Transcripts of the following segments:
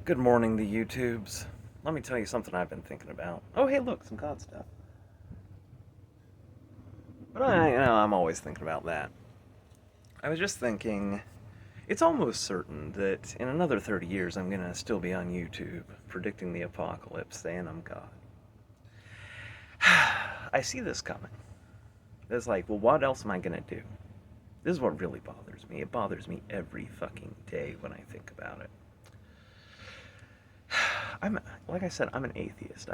Good morning, the YouTubes. Let me tell you something I've been thinking about. Oh, hey, look, some God stuff. But I'm always thinking about that. I was just thinking, it's almost certain that in another 30 years I'm gonna still be on YouTube predicting the apocalypse, saying I'm God. I see this coming. It's like, well, what else am I gonna do? This is what really bothers me. It bothers me every fucking day when I think about it. I'm, like I said, I'm an atheist.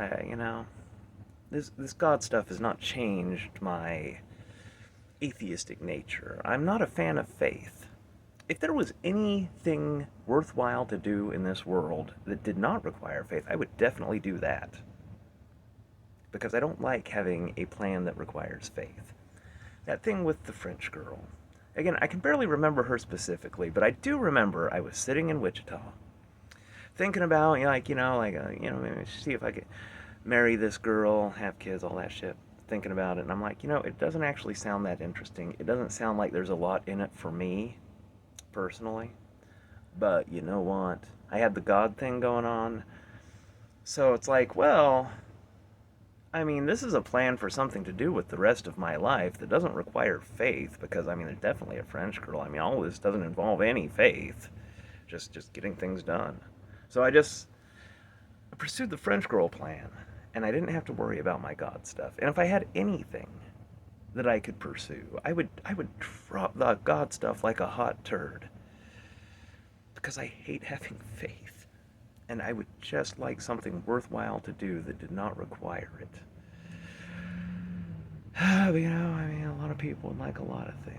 This God stuff has not changed my atheistic nature. I'm not a fan of faith. If there was anything worthwhile to do in this world that did not require faith, I would definitely do that. Because I don't like having a plan that requires faith. That thing with the French girl. Again, I can barely remember her specifically, but I do remember I was sitting in Wichita thinking about, maybe see if I could marry this girl, have kids, all that shit. Thinking about it, and I'm like, it doesn't actually sound that interesting. It doesn't sound like there's a lot in it for me, personally. But you know what? I had the God thing going on. So it's like, well, I mean, this is a plan for something to do with the rest of my life that doesn't require faith, because, I mean, there's definitely a French girl. I mean, all of this doesn't involve any faith. Just getting things done. So I pursued the French girl plan, and I didn't have to worry about my God stuff. And if I had anything that I could pursue, I would drop the God stuff like a hot turd, because I hate having faith, and I would just like something worthwhile to do that did not require it. But I mean, a lot of people like a lot of things.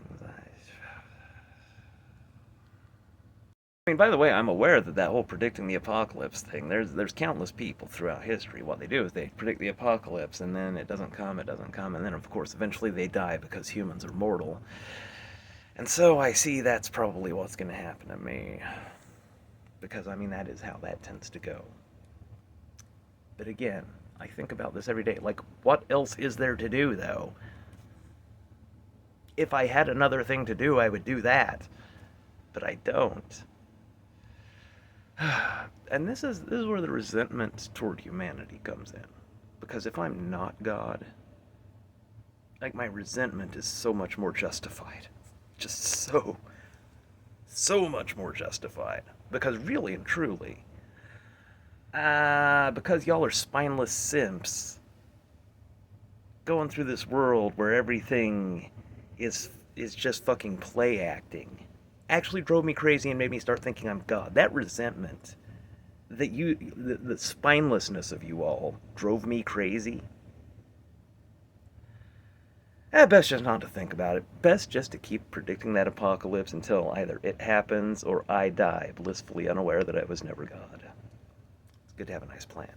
I mean, by the way, I'm aware that whole predicting the apocalypse thing. There's countless people throughout history. What they do is they predict the apocalypse, and then it doesn't come, and then of course eventually they die because humans are mortal. And so I see that's probably what's going to happen to me, because I mean that is how that tends to go. But again, I think about this every day. Like, what else is there to do, though? If I had another thing to do, I would do that, but I don't. And this is where the resentment toward humanity comes in. Because if I'm not God, like, my resentment is so much more justified. Just so much more justified. Because really and truly, because y'all are spineless simps going through this world where everything is just fucking play acting, actually drove me crazy and made me start thinking I'm God. That resentment, the spinelessness of you all drove me crazy. Best just not to think about it. Best just to keep predicting that apocalypse until either it happens or I die blissfully unaware that I was never God. It's good to have a nice plan.